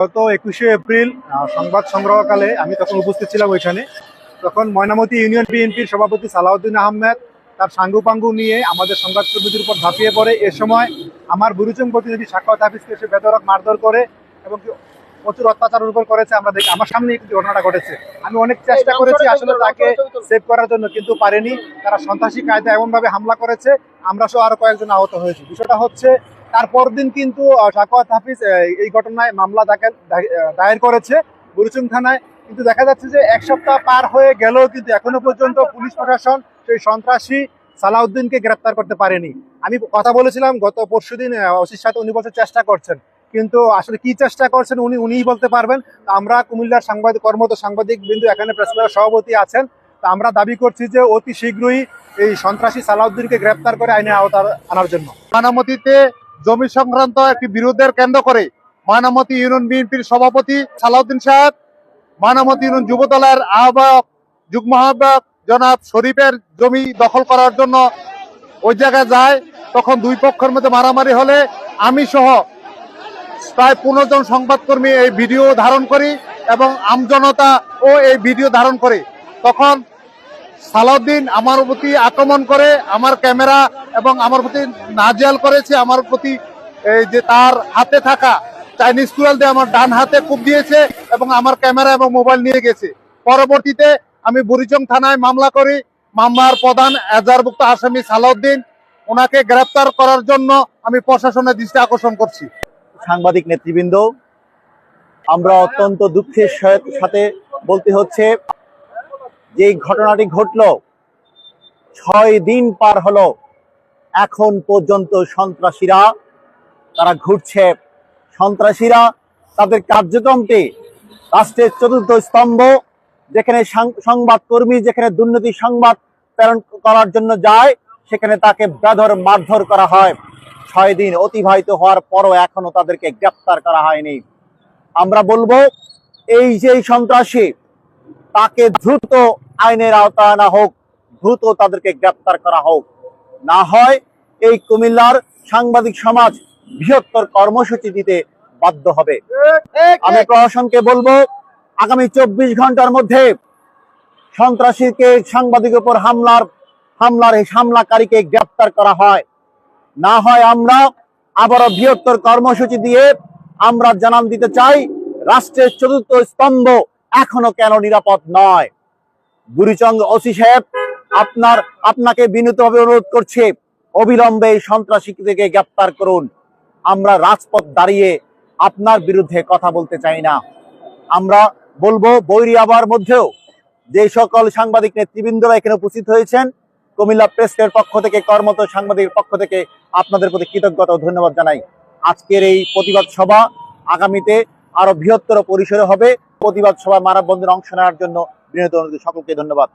গত 21শে এপ্রিল সংবাদ সংগ্রহকালে আমি তখন উপস্থিত ছিলাম ওইখানে। তখন ময়নামতি ইউনিয়ন বিএনপির সভাপতি সালাউদ্দিন আহমেদ তার সাঙ্গুপাঙ্গু নিয়ে আমাদের সংবাদকর্মীদের উপর ঝাঁপিয়ে পড়ে। এ সময় আমার বুরুচং প্রতিনিধি সাখাওয়াত হাফিজকে এসে বেধড়ক মারধর করে এবং প্রচুর অত্যাচারের উপর করেছে। আমরা দেখি আমার সামনে একটি ঘটনাটা ঘটেছে। আমি অনেক চেষ্টা করেছি আসলে তাকে সেভ করার জন্য, কিন্তু পারিনি। তারা সন্ত্রাসী কায়দা এমনভাবে হামলা করেছে, আমরা সহ আরো কয়েকজন আহত হয়েছি। বিষয়টা হচ্ছে তারপর দিন কিন্তু সাখাওয়াত হাফিজ এই ঘটনায় মামলা দায়ের করেছে বুরুচং থানায়। কিন্তু দেখা যাচ্ছে যে এক সপ্তাহ পার হয়ে গেলেও কিন্তু এখনো পর্যন্ত পুলিশ প্রশাসন সেই সন্ত্রাসী সালাউদ্দিনকে গ্রেপ্তার করতে পারেনি। আমি কথা বলেছিলাম গত পরশুদিন ওসির সাথে, উনি বলতে চেষ্টা করছেন, কিন্তু আসলে কি চেষ্টা করছেন উনিই বলতে পারবেন। আমরা কুমিল্লার কর্মরত সাংবাদিক বিন্দু এখানে প্রেস ক্লাবের সভাপতি আছেন, তা আমরা দাবি করছি যে অতি শীঘ্রই এই সন্ত্রাসী সালাউদ্দিনকে গ্রেপ্তার করে আইনে আওতায় আনার জন্য। ময়নামতিতে জমি সংক্রান্ত একটি বিরোধের কেন্দ্র করে ময়নামতি ইউনিয়ন বিএনপির সভাপতি সালাউদ্দিন সাহেব, ময়নামতি ইউনিয়ন যুবদলের আহ্বায়ক যুগ্ম আহ্বায়ক জনাব শরীফের জমি দখল করার জন্য ওই জায়গায় যায়। তখন দুই পক্ষের মধ্যে মারামারি হলে আমি সহ প্রায় 15 জন সংবাদকর্মী এই ভিডিও ধারণ করি এবং আমজনতা ও এই ভিডিও ধারণ করে। তখন সালাউদ্দিন আমার প্রতি আক্রমণ করে, আমার ক্যামেরা এবং আমার প্রতি নাজেহাল করেছে। আমার প্রতি এই যে তার হাতে থাকা চাইনিজ টুয়েল দিয়ে আমার ডান হাতে কূপ দিয়েছে এবং আমার ক্যামেরা এবং মোবাইল নিয়ে গেছে। পরবর্তীতে আমি বুড়িচং থানায় মামলা করি। মামলার প্রধান এজাহারভুক্ত আসামি সালাউদ্দিন, ওনাকে গ্রেপ্তার করার জন্য আমি প্রশাসনের দৃষ্টি আকর্ষণ করছি। সাংবাদিক নেতৃবৃন্দ, আমরা অত্যন্ত দুঃখের সাথে বলতে হচ্ছে যে ঘটনাটি ঘটল 6 দিন পার হলো, এখন পর্যন্ত সন্ত্রাসীরা তারা ঘুরছে। সন্ত্রাসীরা তাদের কার্যক্রমটি রাষ্ট্রের চতুর্থ স্তম্ভ, যেখানে সংবাদকর্মী যেখানে দুর্নীতি সংবাদ প্রেরণ করার জন্য যায়, সেখানে তাকে বেধড়ক মারধর করা হয়। 6 দিন অতিবাহিত হওয়ার পরও এখনো তাদেরকে গ্রেপ্তার করা হয়নি। আমরা বলবো এই যে সন্ত্রাসী, তাকে দ্রুত আইনের আওতায় আনা হোক, দ্রুত তাদেরকে গ্রেপ্তার করা হোক। না হয় এই কুমিল্লার সাংবাদিক সমাজ বৃহত্তর কর্মসূচি দিতে বাধ্য হবে। আমি প্রশাসনকে বলবো আগামী 24 ঘন্টার মধ্যে সন্ত্রাসীকে, সাংবাদিকের উপর হামলাকারীকে গ্রেপ্তার করা হয়। না হয় আমরা আবারও বৃহত্তর কর্মসূচি দিয়ে আমরা জানান দিতে চাই, রাষ্ট্রের চতুর্থ স্তম্ভ এখনো কেন নিরাপদ নয়। বুড়িচং ওসি সাহেব, আপনাকে বিনীতভাবে অনুরোধ করছে, অবিলম্বে সন্ত্রাসীকে গ্রেপ্তার করুন। আমরা রাজপথ দাঁড়িয়ে আপনার বিরুদ্ধে কথা বলতে চাই না। আমরা বলবো বৈরী আবহাওয়ার মধ্যেও যে সকল সাংবাদিক নেতৃবৃন্দরা এখানে উপস্থিত হয়েছেন, কুমিল্লা প্রেস ক্লাবের পক্ষ থেকে, কর্মরত সাংবাদিকের পক্ষ থেকে আপনাদের প্রতি কৃতজ্ঞতা ও ধন্যবাদ জানাই। আজকের এই প্রতিবাদ সভা আগামীতে আরো বৃহত্তর পরিসরে হবে। প্রতিবাদ সভায় মানববন্ধনে অংশ নেওয়ার জন্য বিনীত অনুরোধ, সকলকে ধন্যবাদ।